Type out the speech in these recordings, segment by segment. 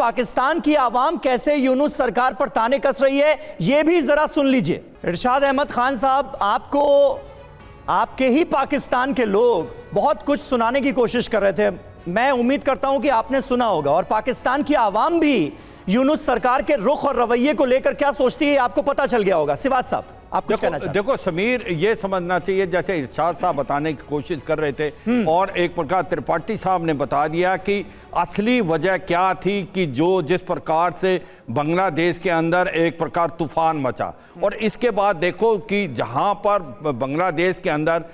पाकिस्तान की आवाम कैसे यूनुस सरकार पर ताने कस रही है, यह भी जरा सुन लीजिए। इरशाद अहमद खान साहब, आपको आपके ही पाकिस्तान के लोग बहुत कुछ सुनाने की कोशिश कर रहे थे। मैं उम्मीद करता हूं कि आपने सुना होगा, और पाकिस्तान की आवाम भी यूनुस सरकार के रुख और रवैये को लेकर क्या सोचती है आपको पता चल गया होगा। सिवाज साहब, आप कुछ कहना चाहते हैं? देखो समीर, ये समझना चाहिए, जैसे इरशाद साहब बताने की कोशिश कर रहे थे और एक प्रकार त्रिपाठी साहब ने बता दिया कि असली वजह क्या थी कि जिस प्रकार से बांग्लादेश के अंदर एक प्रकार तूफान मचा। और इसके बाद देखो कि जहां पर बांग्लादेश के अंदर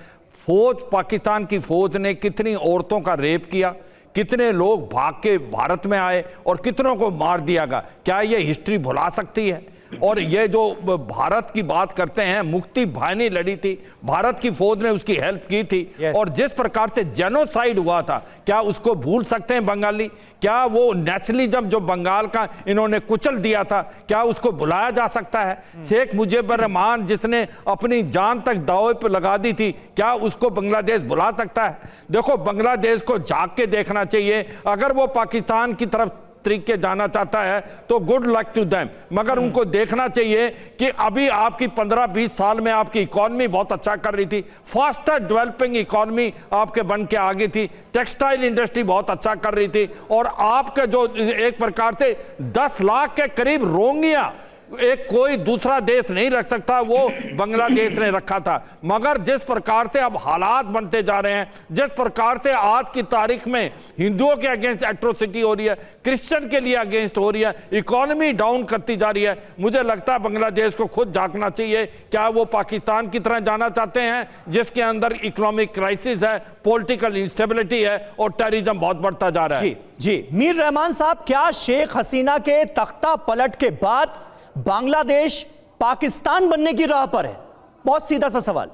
पाकिस्तान की फौज ने कितनी औरतों का रेप किया, कितने लोग भाग के भारत में आए और कितनों को मार दिया गया। क्या ये हिस्ट्री भुला सकती है? और ये जो भारत की बात करते हैं, मुक्ति बाहिनी लड़ी थी, भारत की फौज ने उसकी हेल्प की थी। और जिस प्रकार से जेनोसाइड हुआ था, क्या उसको भूल सकते हैं बंगाली? क्या वो नेशनलिज्म जो बंगाल का इन्होंने कुचल दिया था, क्या उसको भुलाया जा सकता है? शेख मुजीबुर रहमान जिसने अपनी जान तक दांव पे लगा दी थी, क्या उसको बांग्लादेश भुला सकता है? देखो, बांग्लादेश को झांक के देखना चाहिए। अगर वो पाकिस्तान की तरफ तरीके जाना चाहता है तो गुड लक टू देम, मगर उनको देखना चाहिए कि अभी आपकी 15-20 साल में आपकी इकॉनमी बहुत अच्छा कर रही थी, फास्टर डेवलपिंग इकॉनमी आपके बन के आगे थी, टेक्सटाइल इंडस्ट्री बहुत अच्छा कर रही थी, और आपके जो एक प्रकार से 10 लाख के करीब रोहिंग्या एक कोई दूसरा देश नहीं रख सकता, वो बांग्लादेश ने रखा था। मगर जिस प्रकार से अब हालात बनते जा रहे हैं, जिस प्रकार से आज की तारीख में हिंदुओं के अगेंस्ट एट्रोसिटी हो रही है, क्रिश्चियन के लिए अगेंस्ट हो रही है, इकोनॉमी डाउन करती जा रही है, मुझे लगता है बांग्लादेश को खुद झांकना चाहिए। क्या वो पाकिस्तान की तरह जाना चाहते हैं जिसके अंदर इकोनॉमिक क्राइसिस है, पॉलिटिकल इंस्टेबिलिटी है और टेररिज्म बहुत बढ़ता जा रहा है? जी मीर रहमान साहब, क्या शेख हसीना के तख्ता पलट के बाद बांग्लादेश पाकिस्तान बनने की राह पर है? बहुत सीधा सा सवाल।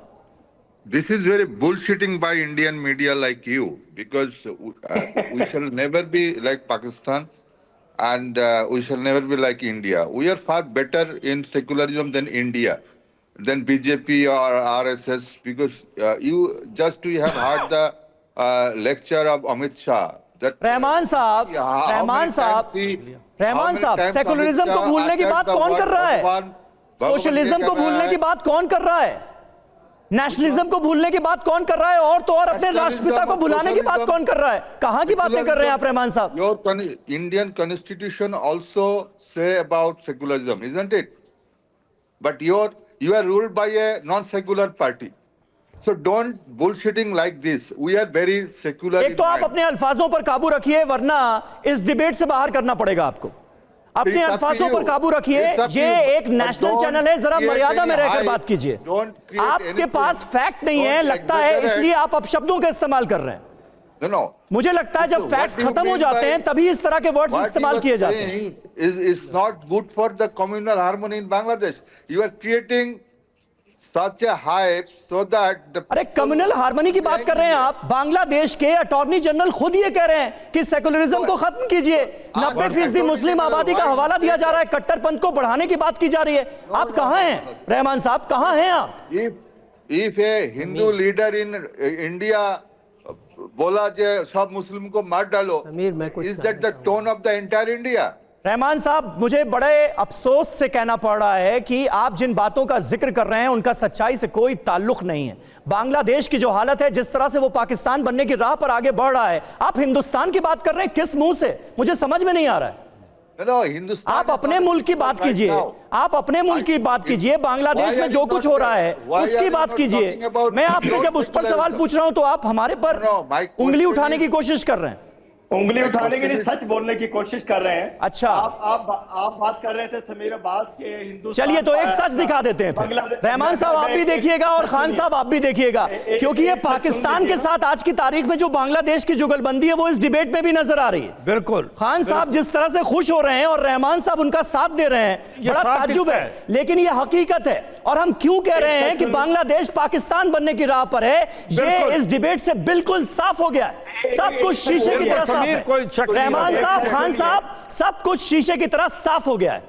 This is very bullshitting by Indian media like you, because we shall never be like Pakistan, and we shall never be like India. We are far better in secularism than India, than BJP or RSS, because you have heard the lecture of Amit Shah. Rahman साहब, secularism को भूलने की बात कौन कर रहा है? Socialism को भूलने की बात कौन कर रहा है? नेशनलिज्म को भूलने की बात कौन कर रहा है? और तो और अपने राष्ट्रपिता को भुलाने की बात कौन कर रहा है? कहां की बातें कर रहे हैं आप रहमान साहब? Your Indian constitution also say about secularism, isn't it? But you are ruled by a non-secular party. So don't bullshitting like this. We are very secular. एक तो आप अपने अल्फाजों पर काबू रखिए, वरना इस डिबेट से बाहर करना पड़ेगा आपको। अपने अल्फाजों पर काबू रखिए। ये एक नेशनल चैनल है, जरा मर्यादा में रहकर बात कीजिए। आपके पास फैक्ट नहीं है लगता है, इसलिए आप अपशब्दों का इस्तेमाल कर रहे हैं। No. मुझे लगता है जब फैक्ट्स खत्म हो जाते हैं तभी इस तरह के वर्ड्स इस्तेमाल किए जाते हैं। Is not good for the communal harmony in Bangladesh. You are creating such a hype so that the अरे कम्युनल हार्मनी की बात कर रहे हैं आप? बांग्लादेश के अटॉर्नी जनरल खुद ये कह रहे हैं कि सेकुलरिज्म को खत्म कीजिए। 90% मुस्लिम आबादी का हवाला दिया जा रहा है, कट्टरपंथ को बढ़ाने की बात की जा रही है। आप कहां हैं रहमान साहब, कहां हैं आप? If a Hindu leader in India बोला जे सब मुस्लिम को मार डालो, is that the tone of the entire India? Rahman साहब, मुझे बड़े अफसोस से कहना पड़ रहा है कि आप जिन बातों का जिक्र कर रहे हैं उनका सच्चाई से कोई ताल्लुक नहीं है। बांग्लादेश की जो हालत है, जिस तरह से वो पाकिस्तान बनने की राह पर आगे बढ़ रहा है, आप हिंदुस्तान की बात कर रहे हैं किस मुंह से? मुझे समझ में नहीं आ रहा है। आप अपने मुल्क की बात कीजिए, आप अपने मुल्क की बात कीजिए। बांग्लादेश में जो कुछ हो रहा है उसकी बात कीजिए। मैं आपसे जब उस पर सवाल पूछ रहा हूं तो आप हमारे पर उंगली उठाने की कोशिश कर रहे हैं। उंगली उठाने के लिए सच बोलने की कोशिश कर रहे हैं। अच्छा, आप बात कर रहे थे समीर अब्बास के हिंदुस्तान। चलिए तो एक सच दिखा देते हैं फिर। रहमान साहब आप भी देखिएगा और खान साहब आप भी देखिएगा, क्योंकि ये पाकिस्तान के साथ आज की तारीख में जो बांग्लादेश की जुगलबंदी है वो इस डिबेट में भी नजर आ रही है। बिल्कुल, खान साहब जिस तरह से खुश हो रहे हैं और रहमान साहब उनका साथ दे रहे हैं, बड़ा ताज्जुब है, लेकिन ये हकीकत है। और हम क्यों कह रहे हैं कि बांग्लादेश पाकिस्तान बनने की राह पर है, ये इस डिबेट से बिल्कुल साफ हो गया है। सब कुछ शीशे की तरह साफ है। रहमान साहब, खान साहब, सब कुछ शीशे की तरह साफ हो गया है।